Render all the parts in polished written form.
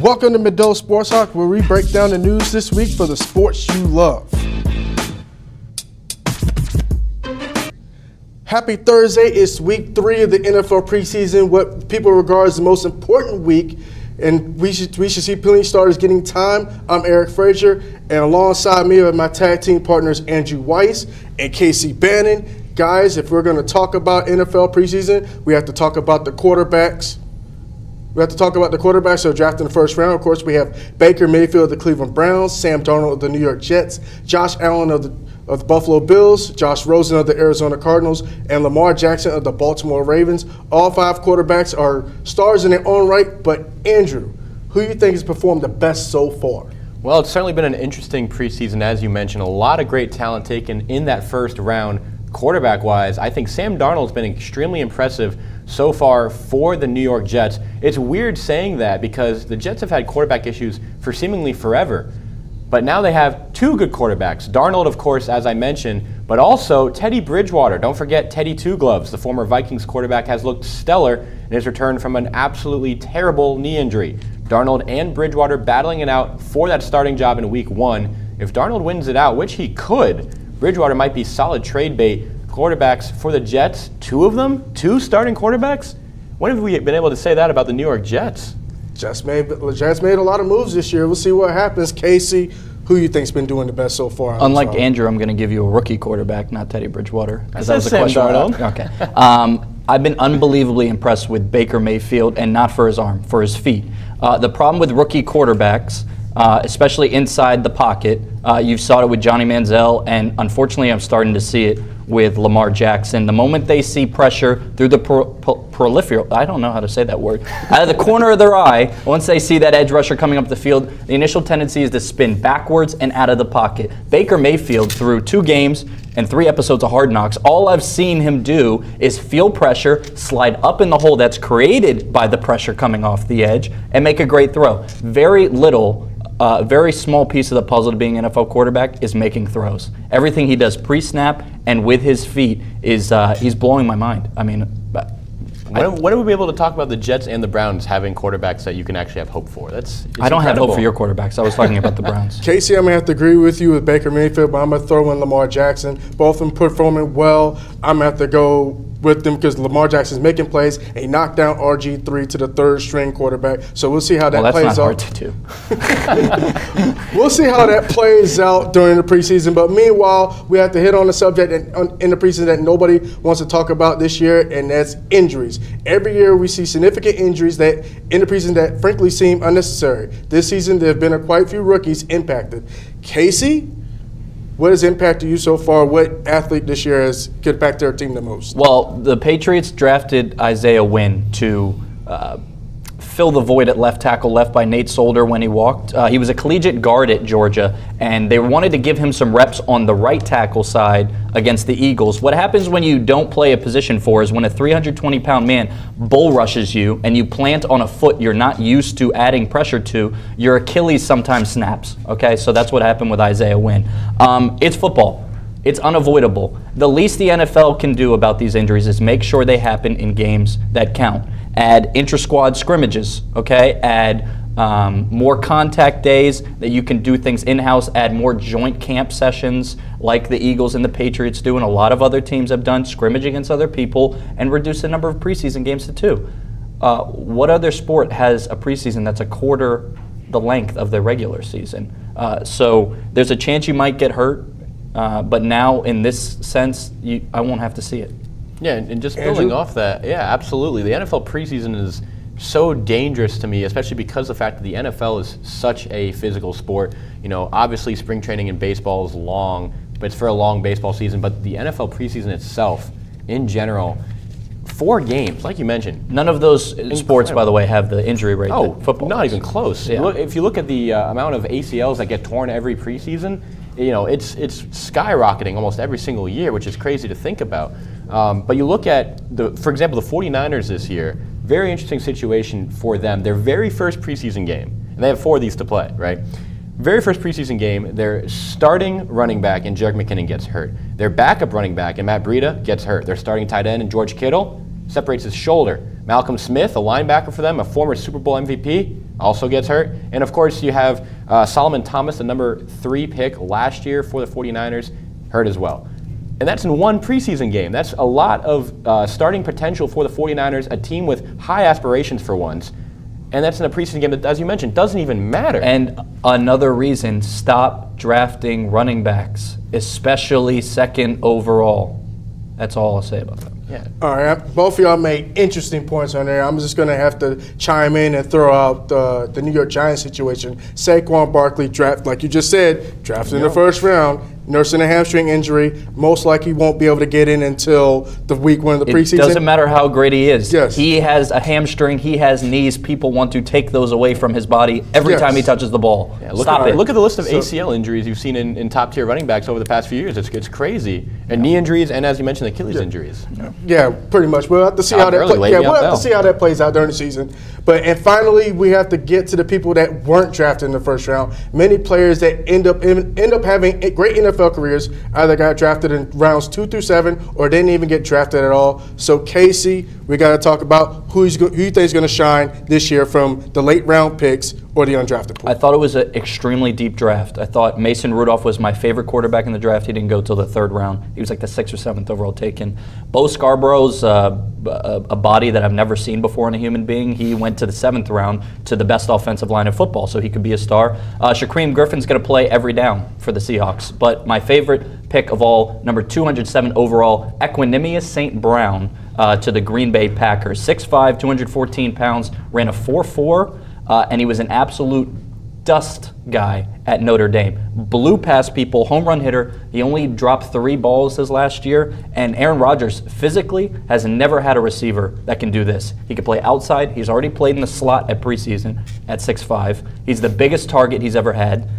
Welcome to Medill Sports Talk, where we break down the news this week for the sports you love. Happy Thursday. It's week 3 of the NFL preseason, what people regard as the most important week, and we should see plenty of starters getting time. I'm Eric Frazier, and alongside me are my tag team partners Andrew Weiss and Casey Bannon. Guys, if we're going to talk about NFL preseason, we have to talk about the quarterbacks. We have to talk about the quarterbacks that are drafted in the first round. Of course, we have Baker Mayfield of the Cleveland Browns, Sam Darnold of the New York Jets, Josh Allen of the Buffalo Bills, Josh Rosen of the Arizona Cardinals, and Lamar Jackson of the Baltimore Ravens. All 5 quarterbacks are stars in their own right, but Andrew, who do you think has performed the best so far? Well, it's certainly been an interesting preseason, as you mentioned. A lot of great talent taken in that first round. Quarterback-wise, I think Sam Darnold's been extremely impressive so far for the New York Jets. It's weird saying that because the Jets have had quarterback issues for seemingly forever. But now they have 2 good quarterbacks. Darnold, of course, as I mentioned, but also Teddy Bridgewater. Don't forget Teddy Two Gloves. The former Vikings quarterback has looked stellar in his return from an absolutely terrible knee injury. Darnold and Bridgewater battling it out for that starting job in week 1. If Darnold wins it out, which he could, Bridgewater might be solid trade bait. Quarterbacks for the Jets, 2 of them, 2 starting quarterbacks? When have we been able to say that about the New York Jets? Jets made a lot of moves this year. We'll see what happens. Casey, who you think's been doing the best so far? Unlike Andrew, I'm going to give you a rookie quarterback, not Teddy Bridgewater. That was a question. Okay. I've been unbelievably impressed with Baker Mayfield, and not for his arm, for his feet. The problem with rookie quarterbacks, especially inside the pocket, you saw it with Johnny Manziel, and unfortunately I'm starting to see it with Lamar Jackson. The moment they see pressure through the peripheral, I don't know how to say that word, out of the corner of their eye, once they see that edge rusher coming up the field, the initial tendency is to spin backwards and out of the pocket. Baker Mayfield, through 2 games and 3 episodes of Hard Knocks, all I've seen him do is feel pressure, slide up in the hole that's created by the pressure coming off the edge, and make a great throw. Very little. A very small piece of the puzzle to being an NFL quarterback is making throws. Everything he does pre-snap and with his feet is he's blowing my mind. I mean, when will we be able to talk about the Jets and the Browns having quarterbacks that you can actually have hope for? I don't have hope for your quarterbacks. I was talking about the Browns. Casey, I'm going to have to agree with you with Baker Mayfield, but I'm going to throw in Lamar Jackson. Both of them performing well. I'm going to have to go with them because Lamar Jackson's making plays, and he knocked down RG3 to the 3rd string quarterback. So we'll see how that plays out. That's not hard to do. We'll see how that plays out during the preseason. But meanwhile, we have to hit on the subject in the preseason that nobody wants to talk about this year, and that's injuries. Every year we see significant injuries that in the preseason that frankly seem unnecessary. This season there have been quite a few rookies impacted. Casey, what has impacted you so far? What athlete this year has impacted their team the most? Well, the Patriots drafted Isaiah Wynn to fill the void at left tackle left by Nate Solder when he walked. He was a collegiate guard at Georgia, and they wanted to give him some reps on the right tackle side against the Eagles. What happens when you don't play a position for is when a 320-pound man bull rushes you and you plant on a foot you're not used to adding pressure to, your Achilles sometimes snaps. Okay, so that's what happened with Isaiah Wynn. It's football. It's unavoidable. The least the NFL can do about these injuries is make sure they happen in games that count. Add intra-squad scrimmages, okay? Add more contact days that you can do things in-house. Add more joint camp sessions like the Eagles and the Patriots do and a lot of other teams have done, scrimmage against other people, and reduce the number of preseason games to 2. What other sport has a preseason that's a quarter the length of the regular season? So there's a chance you might get hurt, but now in this sense, I won't have to see it. Yeah, and just building off that, yeah, absolutely. The NFL preseason is so dangerous to me, especially because of the fact that the NFL is such a physical sport. You know, obviously spring training in baseball is long, but it's for a long baseball season. But the NFL preseason itself, in general, 4 games, like you mentioned. None of those sports, by the way, have the injury rate that football not does. even close. Yeah. If you look at the amount of ACLs that get torn every preseason, you know, it's skyrocketing almost every single year, which is crazy to think about. But you look at, for example, the 49ers this year, very interesting situation for them. Their very first preseason game, and they have 4 of these to play, right? Very first preseason game, their starting running back in Jerick McKinnon gets hurt. Their backup running back in Matt Breida gets hurt. Their starting tight end in George Kittle separates his shoulder. Malcolm Smith, a linebacker for them, a former Super Bowl MVP, also gets hurt. And of course, you have Solomon Thomas, the number 3 pick last year for the 49ers, hurt as well. And that's in one preseason game. That's a lot of starting potential for the 49ers, a team with high aspirations for once. And that's in a preseason game that, as you mentioned, doesn't even matter. And another reason, stop drafting running backs, especially second overall. That's all I'll say about that. Yeah. All right, both of y'all made interesting points on there. I'm just going to have to chime in and throw out the New York Giants situation. Saquon Barkley draft, like you just said, drafted in the first round, nursing a hamstring injury. Most likely won't be able to get in until the week 1 of the preseason. It doesn't matter how great he is. Yes. He has a hamstring. He has knees. People want to take those away from his body every time he touches the ball. Yeah, Stop it. Look at the list of ACL injuries you've seen in top-tier running backs over the past few years. It's crazy. And knee injuries, and as you mentioned, Achilles injuries. Yeah, pretty much. We'll have to see how that plays out during the season. And finally, we have to get to the people that weren't drafted in the first round. Many players that end up having great NFL careers either got drafted in rounds 2 through 7 or didn't even get drafted at all. So Casey, we got to talk about who you think is going to shine this year from the late round picks or the undrafted pool. I thought it was an extremely deep draft. I thought Mason Rudolph was my favorite quarterback in the draft. He didn't go till the 3rd round. He was like the 6th or 7th overall taken. Bo Scarborough's a body that I've never seen before in a human being. He went to the 7th round to the best offensive line in football, so he could be a star. Shaquem Griffin's going to play every down for the Seahawks. But my favorite pick of all, number 207 overall, Equanimous St. Brown to the Green Bay Packers. 6'5", 214 pounds, ran a 4.4, and he was an absolute dust guy at Notre Dame. Blew past people, home run hitter. He only dropped 3 balls his last year. And Aaron Rodgers physically has never had a receiver that can do this. He can play outside. He's already played in the slot at preseason at 6'5". He's the biggest target he's ever had.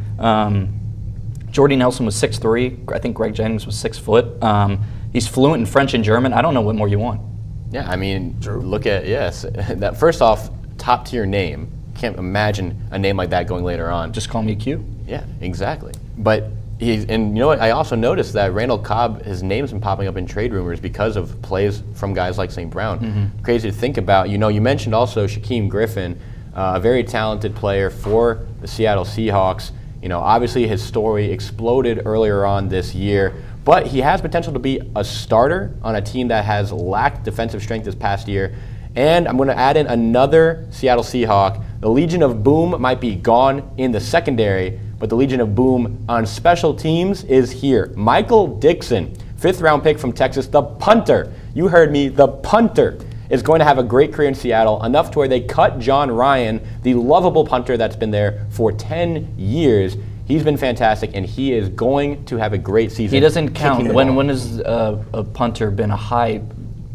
Jordy Nelson was 6'3". I think Greg Jennings was 6 foot. He's fluent in French and German. I don't know what more you want. Yeah, I mean, look at, that first off, top tier name. Can't imagine a name like that going later on. Just call me Q. Yeah, exactly. But and you know what? I also noticed that Randall Cobb, his name's been popping up in trade rumors because of plays from guys like St. Brown. Crazy to think about. You know, you mentioned also Shaquem Griffin, a very talented player for the Seattle Seahawks. You know, obviously his story exploded earlier on this year, but he has potential to be a starter on a team that has lacked defensive strength this past year. And I'm going to add in another Seattle Seahawk. The Legion of Boom might be gone in the secondary, but the Legion of Boom on special teams is here. Michael Dixon, 5th round pick from Texas, the punter. You heard me, the punter is going to have a great career in Seattle, enough to where they cut John Ryan, the lovable punter that's been there for 10 years. He's been fantastic, and he is going to have a great season. He doesn't count. When has a punter been a high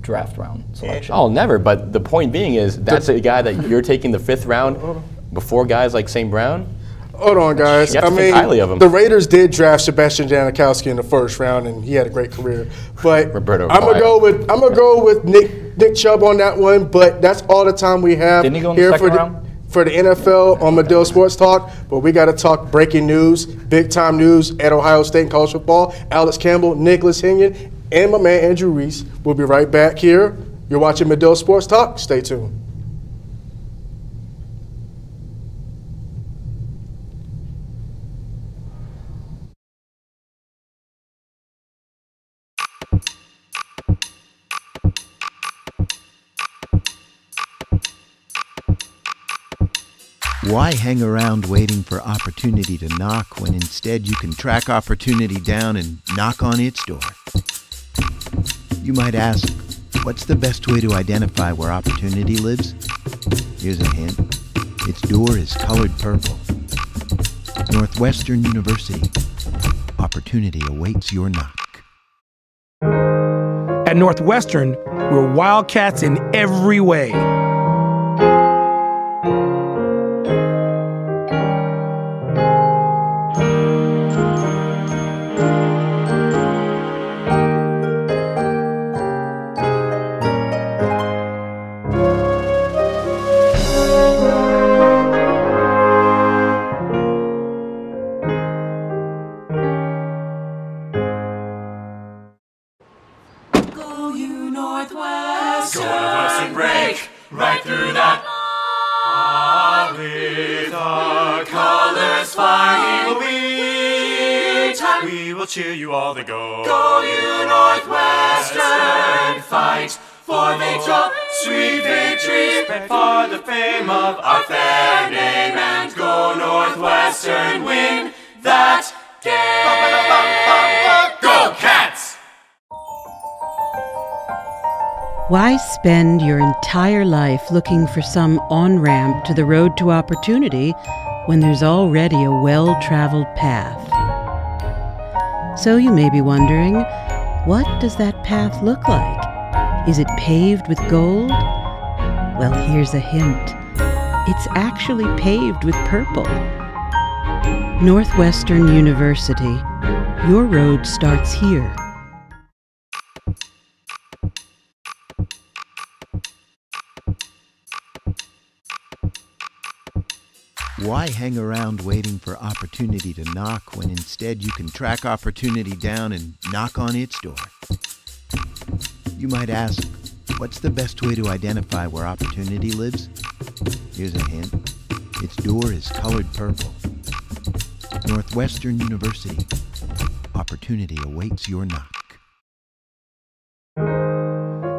draft round selection? Oh, never. But the point being is that's a guy that you're taking the 5th round before guys like St. Brown. Hold on, guys. I mean, highly of him. The Raiders did draft Sebastian Janikowski in the 1st round, and he had a great career. But I'm gonna go with Nick Chubb on that one. But that's all the time we have Didn't he go in the second round? For the NFL on Medill Sports Talk. But we got to talk breaking news, big time news at Ohio State in college football. Alex Campbell, Nicholas Hennion, and my man Andrew Reese. We'll be right back here. You're watching Medill Sports Talk. Stay tuned. Why hang around waiting for opportunity to knock when instead you can track opportunity down and knock on its door? You might ask, what's the best way to identify where opportunity lives? Here's a hint. Its door is colored purple. Northwestern University. Opportunity awaits your knock. At Northwestern, we're Wildcats in every way. will cheer you all the go. Go you Northwestern, fight for victory, sweet victory, for the fame of our fair name, and go Northwestern, win that game. Go Cats! Why spend your entire life looking for some on-ramp to the road to opportunity when there's already a well-traveled path? So you may be wondering, what does that path look like? Is it paved with gold? Well, here's a hint. It's actually paved with purple. Northwestern University. Your road starts here. Why hang around waiting for opportunity to knock when instead you can track opportunity down and knock on its door? You might ask, what's the best way to identify where opportunity lives? Here's a hint. Its door is colored purple. Northwestern University. Opportunity awaits your knock.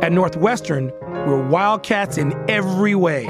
At Northwestern, we're Wildcats in every way.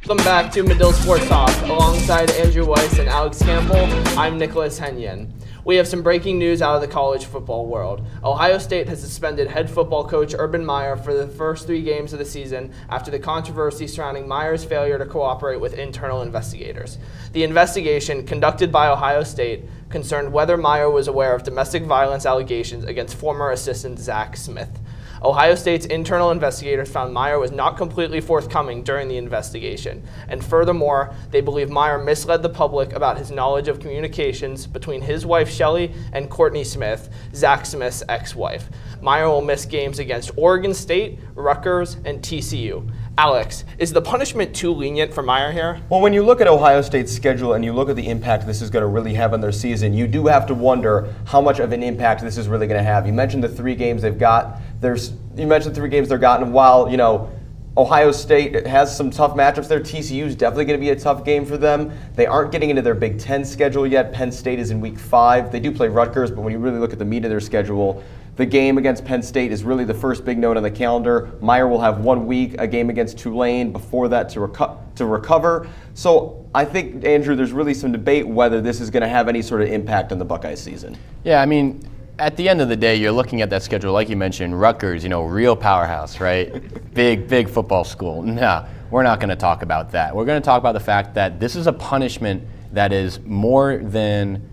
Welcome back to Medill Sports Talk. Alongside Andrew Weiss and Alex Cambpell, I'm Nicholas Hennion. We have some breaking news out of the college football world. Ohio State has suspended head football coach Urban Meyer for the first 3 games of the season after the controversy surrounding Meyer's failure to cooperate with internal investigators. The investigation, conducted by Ohio State, concerned whether Meyer was aware of domestic violence allegations against former assistant Zach Smith. Ohio State's internal investigators found Meyer was not completely forthcoming during the investigation, and furthermore, they believe Meyer misled the public about his knowledge of communications between his wife Shelley and Courtney Smith, Zach Smith's ex-wife. Meyer will miss games against Oregon State, Rutgers, and TCU. Alex, is the punishment too lenient for Meyer here? Well, when you look at Ohio State's schedule and you look at the impact this is going to really have on their season, you do have to wonder how much of an impact this is really going to have. You mentioned the 3 games they've got. You mentioned 3 games they've gotten. While, you know, Ohio State has some tough matchups there, TCU is definitely going to be a tough game for them. They aren't getting into their Big Ten schedule yet. Penn State is in week 5. They do play Rutgers, but when you really look at the meat of their schedule, the game against Penn State is really the first big note on the calendar. Meyer will have 1 week, a game against Tulane before that to recover. So I think, Andrew, there's really some debate whether this is going to have any sort of impact on the Buckeyes season. Yeah, I mean, at the end of the day, you're looking at that schedule, like you mentioned, Rutgers, you know, real powerhouse, right? big football school. No, we're not going to talk about that. We're going to talk about the fact that this is a punishment that is more than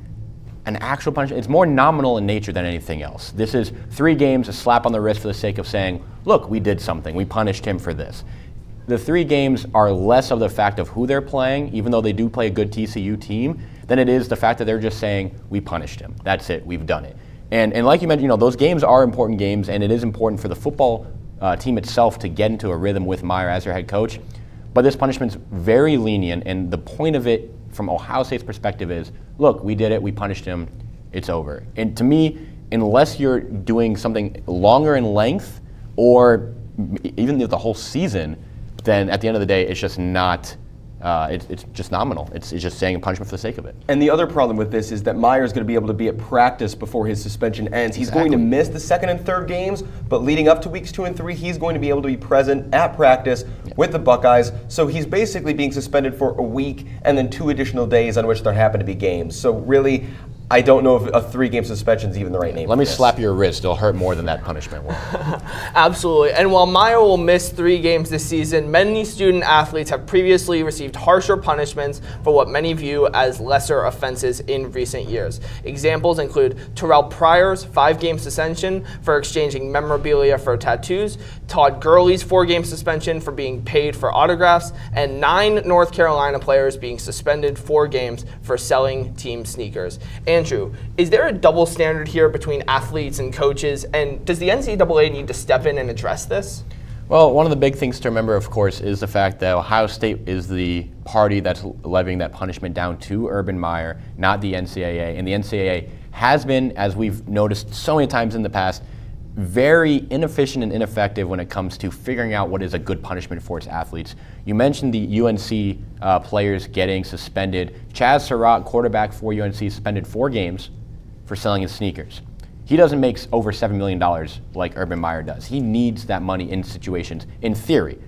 an actual punishment. It's more nominal in nature than anything else. This is 3 games, a slap on the wrist for the sake of saying, look, we did something. We punished him for this. The 3 games are less of the fact of who they're playing, even though they do play a good TCU team, than it is the fact that they're just saying, we punished him. That's it. We've done it. And like you mentioned, you know, those games are important games, and it is important for the football team itself to get into a rhythm with Meyer as their head coach. But this punishment's very lenient, and the point of it from Ohio State's perspective is, look, we did it, we punished him, it's over. And to me, unless you're doing something longer in length or even the whole season, then at the end of the day, it's just not, it's just nominal. It's just saying a punishment for the sake of it. And the other problem with this is that Meyer is going to be able to be at practice before his suspension ends. He's going to miss the 2nd and 3rd games, but leading up to weeks 2 and 3, he's going to be able to be present at practice with the Buckeyes. So he's basically being suspended for a week and then 2 additional days on which there happen to be games. So really, I don't know if a 3-game suspension is even the right name. Let me slap your wrist. It'll hurt more than that punishment will. Absolutely. And while Meyer will miss 3 games this season, many student athletes have previously received harsher punishments for what many view as lesser offenses in recent years. Examples include Terrell Pryor's 5-game suspension for exchanging memorabilia for tattoos, Todd Gurley's 4-game suspension for being paid for autographs, and 9 North Carolina players being suspended 4 games for selling team sneakers. Andrew, is there a double standard here between athletes and coaches, and does the NCAA need to step in and address this? Well, one of the big things to remember, of course, is the fact that Ohio State is the party that's levying that punishment down to Urban Meyer, not the NCAA. And the NCAA has been, as we've noticed so many times in the past, very inefficient and ineffective when it comes to figuring out what is a good punishment for its athletes. You mentioned the UNC players getting suspended. Chaz Surratt, quarterback for UNC, suspended 4 games for selling his sneakers. He doesn't make over $7 million like Urban Meyer does. He needs that money in situations, in theory.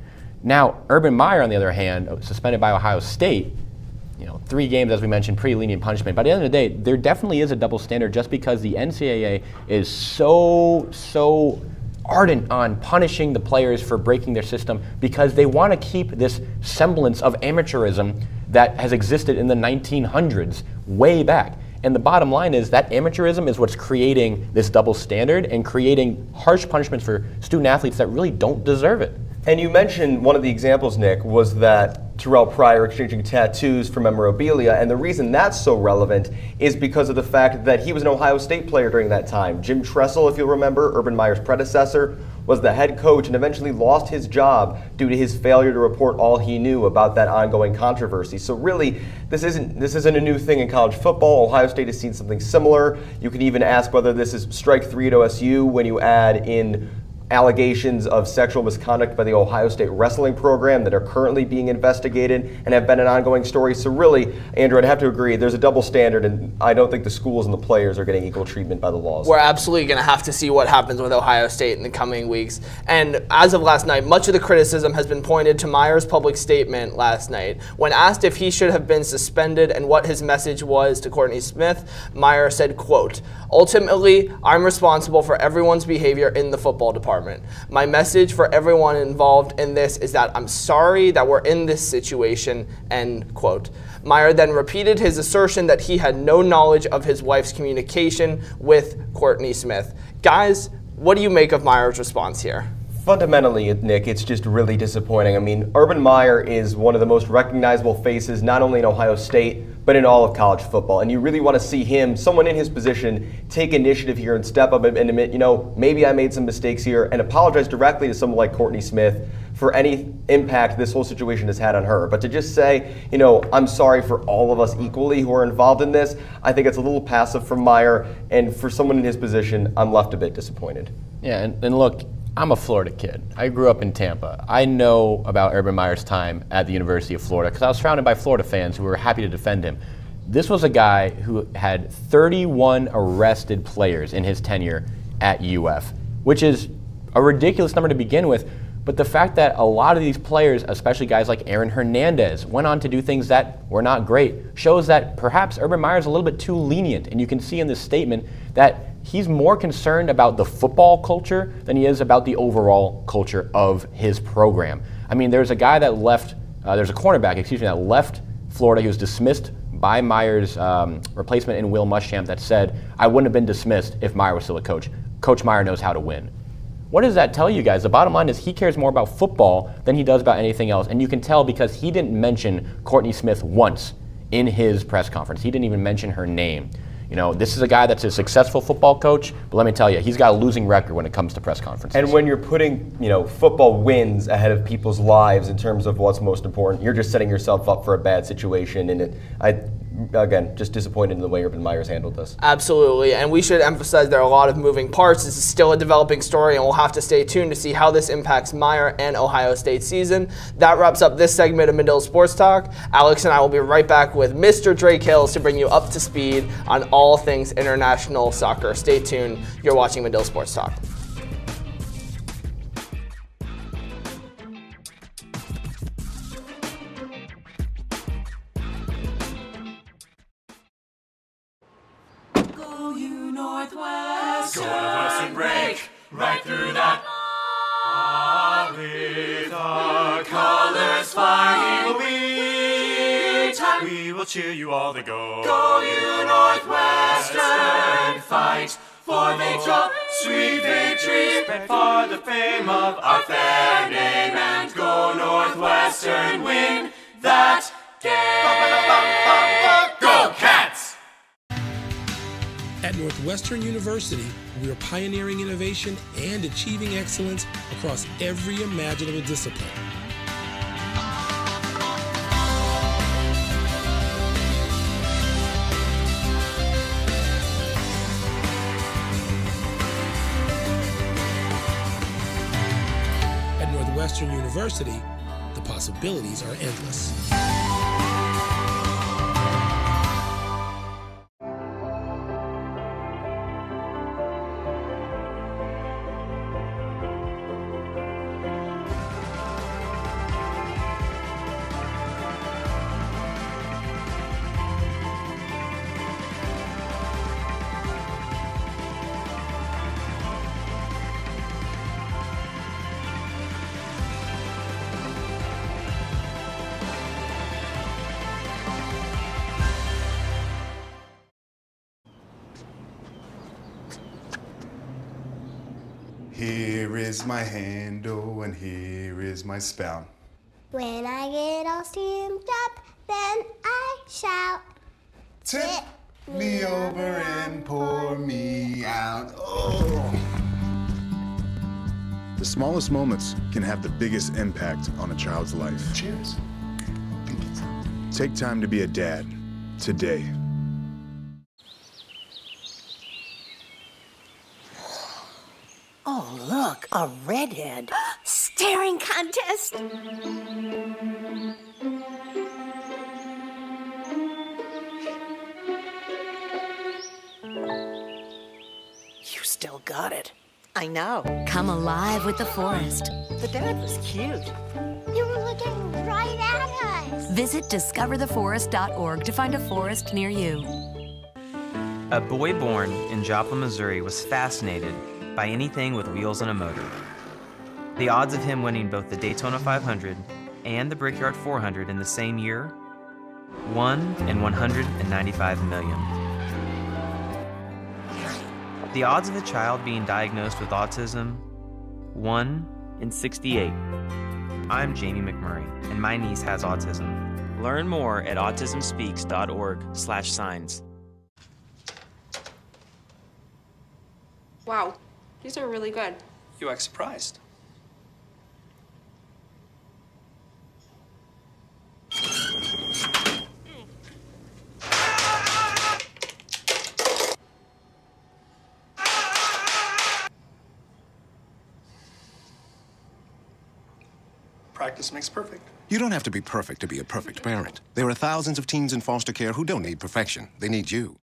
Now, Urban Meyer, on the other hand, suspended by Ohio State, 3 games, as we mentioned, pretty lenient punishment. But at the end of the day, there definitely is a double standard just because the NCAA is so ardent on punishing the players for breaking their system because they want to keep this semblance of amateurism that has existed in the 1900s way back. And the bottom line is that amateurism is what's creating this double standard and creating harsh punishments for student athletes that really don't deserve it. And you mentioned one of the examples, Nick, was that Terrell Pryor exchanging tattoos for memorabilia, and the reason that's so relevant is because of the fact that he was an Ohio State player during that time. Jim Tressel, if you'll remember, Urban Meyer's predecessor, was the head coach and eventually lost his job due to his failure to report all he knew about that ongoing controversy. So really, this isn't a new thing in college football. Ohio State has seen something similar. You can even ask whether this is strike 3 at OSU when you add in allegations of sexual misconduct by the Ohio State wrestling program that are currently being investigated and have been an ongoing story. So really, Andrew, I'd have to agree, there's a double standard, and I don't think the schools and the players are getting equal treatment by the laws. We're absolutely going to have to see what happens with Ohio State in the coming weeks. And as of last night, much of the criticism has been pointed to Meyer's public statement last night. When asked if he should have been suspended and what his message was to Courtney Smith, Meyer said, quote, "Ultimately, I'm responsible for everyone's behavior in the football department. My message for everyone involved in this is that I'm sorry that we're in this situation," end quote. Meyer then repeated his assertion that he had no knowledge of his wife's communication with Courtney Smith. Guys, what do you make of Meyer's response here? Fundamentally, Nick, it's just really disappointing. I mean, Urban Meyer is one of the most recognizable faces, not only in Ohio State, but in all of college football. And you really want to see him, someone in his position, take initiative here and step up and admit, maybe I made some mistakes here, and apologize directly to someone like Courtney Smith for any impact this whole situation has had on her. But to just say, I'm sorry for all of us equally who are involved in this, I think it's a little passive from Meyer, and for someone in his position, I'm left a bit disappointed. Yeah, and look, I'm a Florida kid. I grew up in Tampa. I know about Urban Meyer's time at the University of Florida because I was surrounded by Florida fans who were happy to defend him. This was a guy who had 31 arrested players in his tenure at UF, which is a ridiculous number to begin with. But the fact that a lot of these players, especially guys like Aaron Hernandez, went on to do things that were not great, shows that perhaps Urban Meyer's a little bit too lenient. And you can see in this statement that he's more concerned about the football culture than he is about the overall culture of his program. I mean, there's a guy that left, there's a cornerback, that left Florida. He was dismissed by Meyer's replacement in Will Muschamp that said, "I wouldn't have been dismissed if Meyer was still a coach. Coach Meyer knows how to win." What does that tell you guys? The bottom line is he cares more about football than he does about anything else. And you can tell because he didn't mention Courtney Smith once in his press conference. He didn't even mention her name. This is a guy that's a successful football coach, but let me tell you, he's got a losing record when it comes to press conferences. And when you're putting, football wins ahead of people's lives in terms of what's most important, you're just setting yourself up for a bad situation. And again, just disappointed in the way Urban Meyer's handled this. Absolutely, and we should emphasize there are a lot of moving parts. This is still a developing story, and we'll have to stay tuned to see how this impacts Meyer and Ohio State's season. That wraps up this segment of Medill Sports Talk. Alex and I will be right back with Mr. Drake Hills to bring you up to speed on all things international soccer. Stay tuned. You're watching Medill Sports Talk. right through that. Ah, with our colors flying, we will cheer you all to go. Go you Northwestern, fight for victory, sweet victory, spread for the fame of our fair name, and go Northwestern, win that game. Go Cats! At Northwestern University, we are pioneering innovation and achieving excellence across every imaginable discipline. At Northwestern University, the possibilities are endless. Here is my handle and here is my spout. When I get all steamed up, then I shout. Tip me over and pour me out. Oh. The smallest moments can have the biggest impact on a child's life. Cheers. Take time to be a dad today. Oh, look, a redhead. Staring contest. You still got it. I know. Come alive with the forest. The dad was cute. You were looking right at us. Visit discovertheforest.org to find a forest near you. A boy born in Joplin, Missouri was fascinated by anything with wheels and a motor. The odds of him winning both the Daytona 500 and the Brickyard 400 in the same year, 1 in 195 million. The odds of a child being diagnosed with autism, 1 in 68. I'm Jamie McMurray, and my niece has autism. Learn more at autismspeaks.org/signs. Wow, these are really good. You act surprised. Practice makes perfect. You don't have to be perfect to be a perfect parent. There are thousands of teens in foster care who don't need perfection. They need you.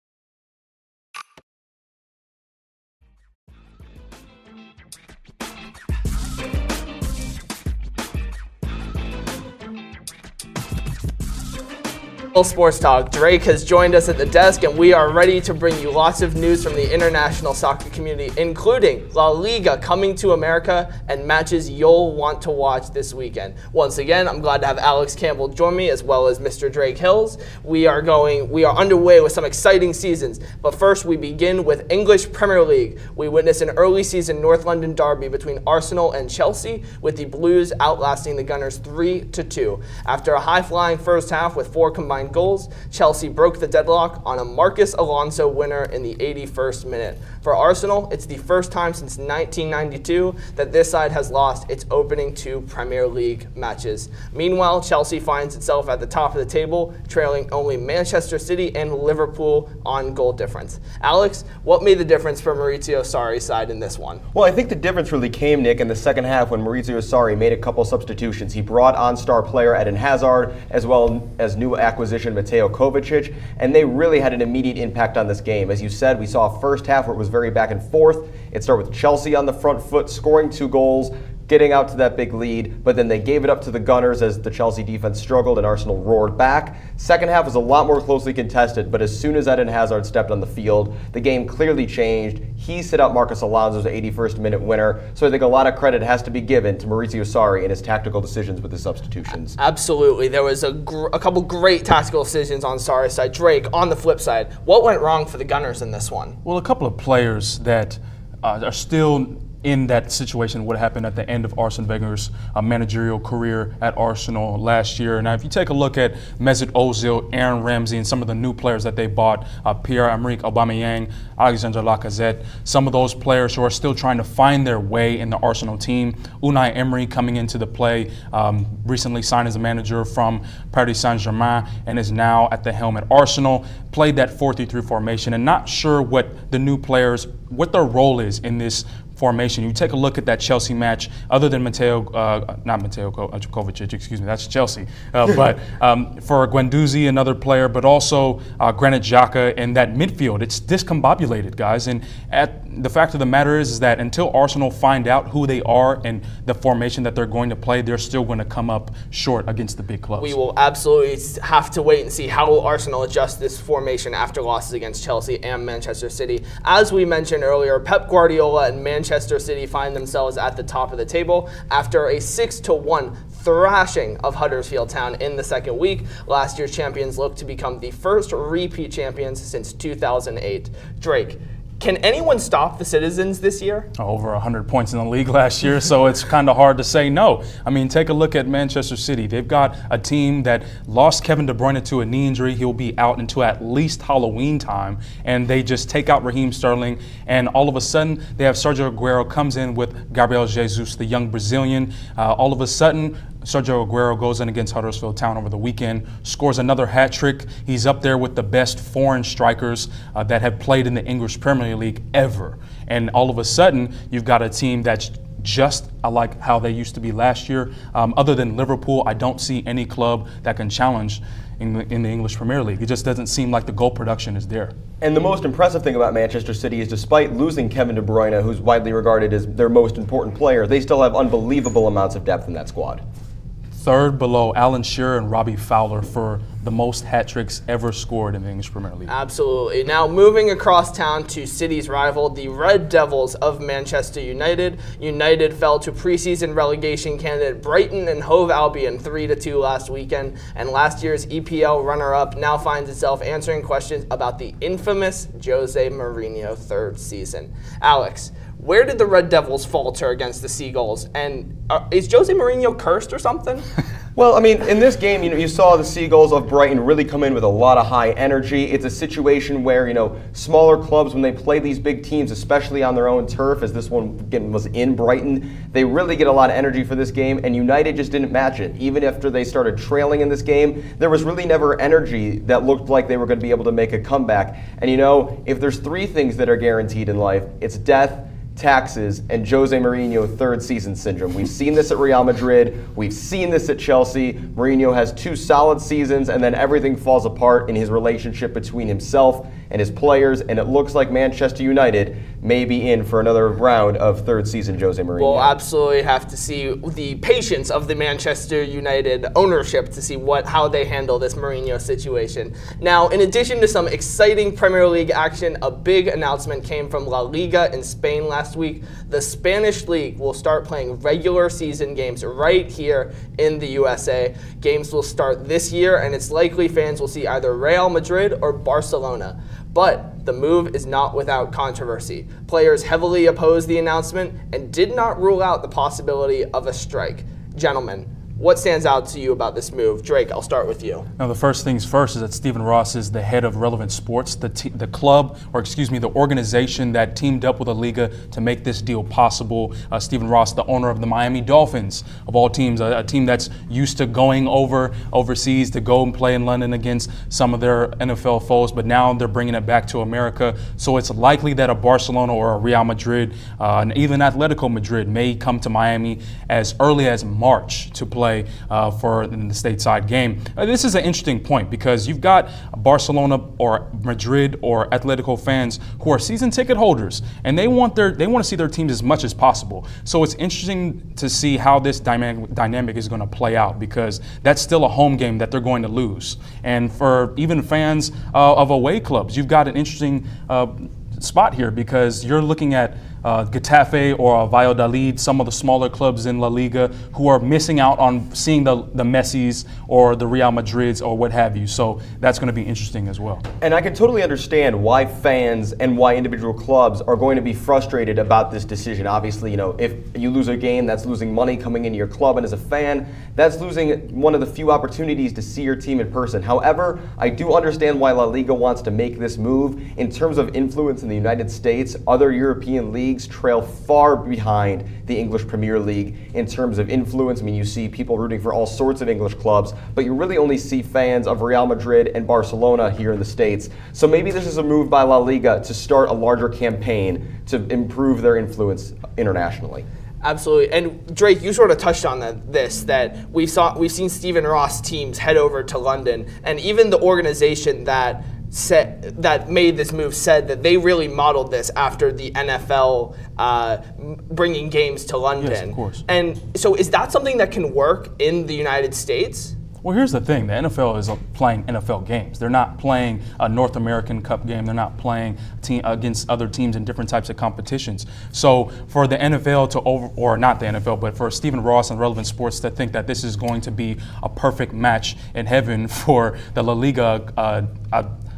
Sports Talk. Drake has joined us at the desk, and we are ready to bring you lots of news from the international soccer community, including La Liga coming to America and matches you'll want to watch this weekend. Once again, I'm glad to have Alex Campbell join me, as well as Mr. Drake Hills. We are underway with some exciting seasons, but first we begin with English Premier League. We witnessed an early season North London derby between Arsenal and Chelsea, with the Blues outlasting the Gunners 3-2. After a high-flying first half with 4 combined goals, Chelsea broke the deadlock on a Marcus Alonso winner in the 81st minute. For Arsenal, it's the first time since 1992 that this side has lost its opening 2 Premier League matches. Meanwhile, Chelsea finds itself at the top of the table, trailing only Manchester City and Liverpool on goal difference. Alex, what made the difference for Maurizio Sarri's side in this one? Well, I think the difference really came, Nick, in the second half when Maurizio Sarri made a couple substitutions. He brought on star player Eden Hazard, as well as new acquisition Mateo Kovacic, and they really had an immediate impact on this game. As you said, we saw a first half where it was very back and forth. It started with Chelsea on the front foot, scoring 2 goals, getting out to that big lead, but then they gave it up to the Gunners as the Chelsea defense struggled and Arsenal roared back. Second half was a lot more closely contested, but as soon as Eden Hazard stepped on the field, the game clearly changed. He set up Marcos Alonso's 81st minute winner, so I think a lot of credit has to be given to Maurizio Sarri and his tactical decisions with the substitutions. Absolutely. There was a couple great tactical decisions on Sarri's side. Drake, on the flip side, what went wrong for the Gunners in this one? Well, a couple of players that are still in that situation, what happened at the end of Arsene Wenger's managerial career at Arsenal last year. Now, if you take a look at Mesut Ozil, Aaron Ramsey, and some of the new players that they bought, Pierre-Emerick Aubameyang, Alexandre Lacazette, some of those players who are still trying to find their way in the Arsenal team. Unai Emery coming into the play, recently signed as a manager from Paris Saint-Germain and is now at the helm at Arsenal, played that 4-3-3 formation, and not sure what the new players, what their role is in this formation. You take a look at that Chelsea match, other than not Mateo Kovacic, excuse me, that's Chelsea, but for Guendouzi, another player, but also Granit Xhaka in that midfield. It's discombobulated, guys, and the fact of the matter is that until Arsenal find out who they are and the formation that they're going to play, they're still going to come up short against the big clubs. We will absolutely have to wait and see how Arsenal adjusts this formation after losses against Chelsea and Manchester City. As we mentioned earlier, Pep Guardiola and Manchester City find themselves at the top of the table after a 6-1 thrashing of Huddersfield Town in the second week. Last year's champions look to become the first repeat champions since 2008. Drake, can anyone stop the Citizens this year? Over 100 points in the league last year, so it's kind of hard to say no. I mean, take a look at Manchester City. They've got a team that lost Kevin De Bruyne to a knee injury. He'll be out until at least Halloween time, and they just take out Raheem Sterling, and all of a sudden they have Sergio Aguero comes in with Gabriel Jesus, the young Brazilian. All of a sudden, Sergio Aguero goes in against Huddersfield Town over the weekend, scores another hat trick. He's up there with the best foreign strikers that have played in the English Premier League ever. And all of a sudden, you've got a team that's just like how they used to be last year. Other than Liverpool, I don't see any club that can challenge in the English Premier League. It just doesn't seem like the goal production is there. And the most impressive thing about Manchester City is despite losing Kevin De Bruyne, who's widely regarded as their most important player, they still have unbelievable amounts of depth in that squad. Third below Alan Shearer and Robbie Fowler for the most hat tricks ever scored in the English Premier League. Absolutely. Now moving across town to City's rival, the Red Devils of Manchester United. United fell to preseason relegation candidate Brighton and Hove Albion 3-2 last weekend, and last year's EPL runner-up now finds itself answering questions about the infamous Jose Mourinho third season. Alex, where did the Red Devils falter against the Seagulls? And is Jose Mourinho cursed or something? Well, I mean, in this game, you saw the Seagulls of Brighton really come in with a lot of high energy. It's a situation where, smaller clubs, when they play these big teams, especially on their own turf, as this one was in Brighton, they really get a lot of energy for this game, and United just didn't match it. Even after they started trailing in this game, there was really never energy that looked like they were going to be able to make a comeback. And if there's three things that are guaranteed in life, it's death, taxes, and Jose Mourinho third season syndrome. We've seen this at Real Madrid. We've seen this at Chelsea. Mourinho has 2 solid seasons, and then everything falls apart in his relationship between himself and his players, and it looks like Manchester United may be in for another round of third season Jose Mourinho. We'll absolutely have to see the patience of the Manchester United ownership to see how they handle this Mourinho situation. Now, in addition to some exciting Premier League action, a big announcement came from La Liga in Spain last week. The Spanish League will start playing regular season games right here in the USA. Games will start this year, and it's likely fans will see either Real Madrid or Barcelona. But the move is not without controversy. Players heavily opposed the announcement and did not rule out the possibility of a strike. Gentlemen, what stands out to you about this move? Drake, I'll start with you. Now, the first things first is that Stephen Ross is the head of Relevant Sports, the club, or excuse me, the organization that teamed up with the Liga to make this deal possible. Stephen Ross, the owner of the Miami Dolphins, of all teams, a team that's used to going overseas to go and play in London against some of their NFL foes, but now they're bringing it back to America. So it's likely that a Barcelona or a Real Madrid, and even Atletico Madrid may come to Miami as early as March to play play in the stateside game. This is an interesting point because you've got Barcelona or Madrid or Atletico fans who are season ticket holders, and they want to see their teams as much as possible. So it's interesting to see how this dynamic is going to play out, because that's still a home game that they're going to lose. And for even fans of away clubs, you've got an interesting spot here, because you're looking at Getafe or Valladolid, some of the smaller clubs in La Liga, who are missing out on seeing the Messis or the Real Madrids or what have you. So that's going to be interesting as well. And I can totally understand why fans and why individual clubs are going to be frustrated about this decision. Obviously, if you lose a game, that's losing money coming into your club, and as a fan, that's losing one of the few opportunities to see your team in person. However, I do understand why La Liga wants to make this move. In terms of influence in the United States, other European leagues trail far behind the English Premier League in terms of influence. I mean, you see people rooting for all sorts of English clubs, but you really only see fans of Real Madrid and Barcelona here in the States. So maybe this is a move by La Liga to start a larger campaign to improve their influence internationally. Absolutely, and Drake, you sort of touched on that we've seen Stephen Ross teams head over to London, and even the organization that made this move said that they really modeled this after the NFL bringing games to London. Yes, of course. And so is that something that can work in the United States? Well, here's the thing. The NFL is playing NFL games. They're not playing a North American Cup game. They're not playing against other teams in different types of competitions. So for the NFL or not the NFL, but for Stephen Ross and Relevant Sports to think that this is going to be a perfect match in heaven for the La Liga,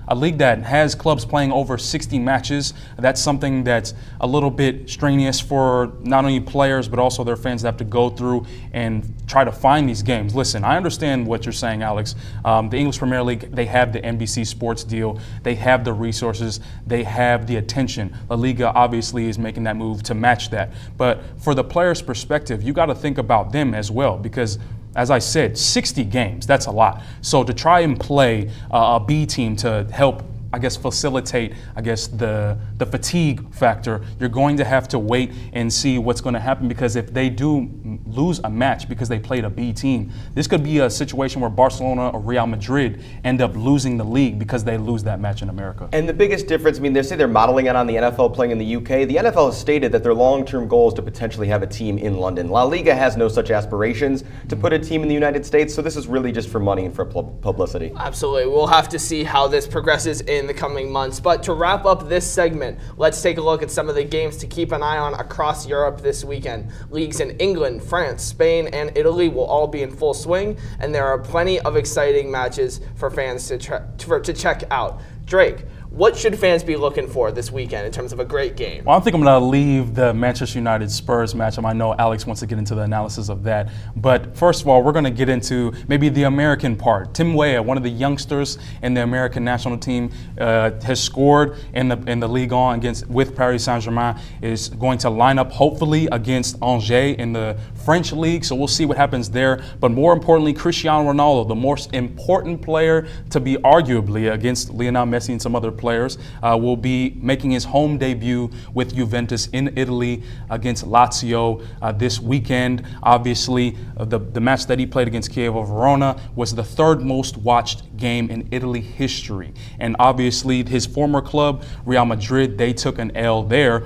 a league that has clubs playing over 60 matches, that's something that's a little bit strenuous for not only players but also their fans that have to go through and try to find these games. Listen, I understand what you're saying, Alex. The English Premier League, they have the NBC Sports deal, they have the resources, they have the attention. La Liga obviously is making that move to match that. But for the players' perspective, you got to think about them as well, because as I said, 60 games, that's a lot. So to try and play a B team to help, I guess, facilitate, the fatigue factor, you're going to have to wait and see what's going to happen, because if they do lose a match because they played a B team, this could be a situation where Barcelona or Real Madrid end up losing the league because they lose that match in America. And the biggest difference, I mean, they say they're modeling it on the NFL playing in the UK. The NFL has stated that their long-term goal is to potentially have a team in London. La Liga has no such aspirations to put a team in the United States, so this is really just for money and for publicity. Absolutely. We'll have to see how this progresses in the coming months. But to wrap up this segment, let's take a look at some of the games to keep an eye on across Europe this weekend. Leagues in England, France, Spain, and Italy will all be in full swing, and there are plenty of exciting matches for fans to check out. Drake, what should fans be looking for this weekend in terms of a great game? Well, I think I'm going to leave the Manchester United-Spurs matchup. I know Alex wants to get into the analysis of that. But first of all, we're going to get into maybe the American part. Tim Weah, one of the youngsters in the American national team, has scored in the Ligue 1 with Paris Saint-Germain, is going to line up hopefully against Angers in the French league. So we'll see what happens there. But more importantly, Cristiano Ronaldo, the most important player to be arguably against Lionel Messi and some other players, will be making his home debut with Juventus in Italy against Lazio this weekend. Obviously, the match that he played against Chievo Verona was the third most watched game in Italy history. And obviously, his former club, Real Madrid, they took an L there,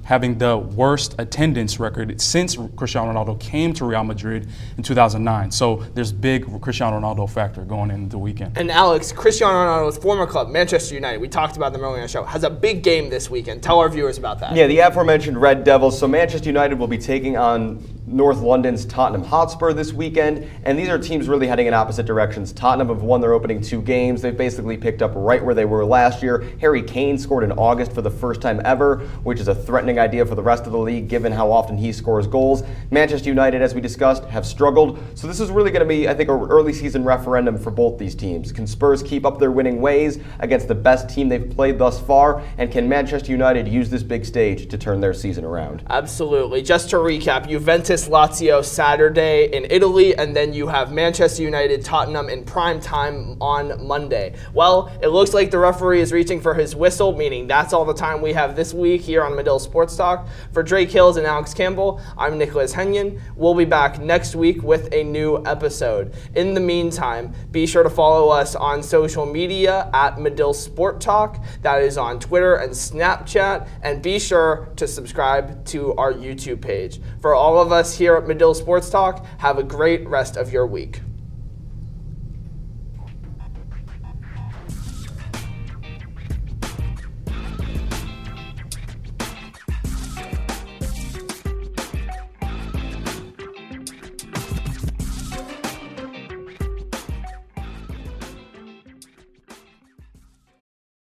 having the worst attendance record since Cristiano Ronaldo came to Real Madrid in 2009. So there's big Cristiano Ronaldo factor going into the weekend. And Alex, Cristiano Ronaldo's former club, Manchester United, we talked about them earlier in the show, has a big game this weekend. Tell our viewers about that. Yeah, the aforementioned Red Devils. So Manchester United will be taking on North London's Tottenham Hotspur this weekend, and these are teams really heading in opposite directions. Tottenham have won their opening 2 games. They've basically picked up right where they were last year. Harry Kane scored in August for the first time ever, which is a threatening idea for the rest of the league given how often he scores goals. Manchester United, as we discussed, have struggled. So this is really going to be, I think, an early season referendum for both these teams. Can Spurs keep up their winning ways against the best team they've played thus far? And can Manchester United use this big stage to turn their season around? Absolutely. Just to recap, Juventus Juventus Lazio Saturday in Italy, and then you have Manchester United Tottenham in prime time on Monday. Well, it looks like the referee is reaching for his whistle, meaning that's all the time we have this week here on Medill Sports Talk. For Drake Hills and Alex Campbell, I'm Nicholas Hennion. We'll be back next week with a new episode. In the meantime, be sure to follow us on social media at Medill Sport Talk. That is on Twitter and Snapchat, and be sure to subscribe to our YouTube page. For all of us here at Medill Sports Talk, have a great rest of your week.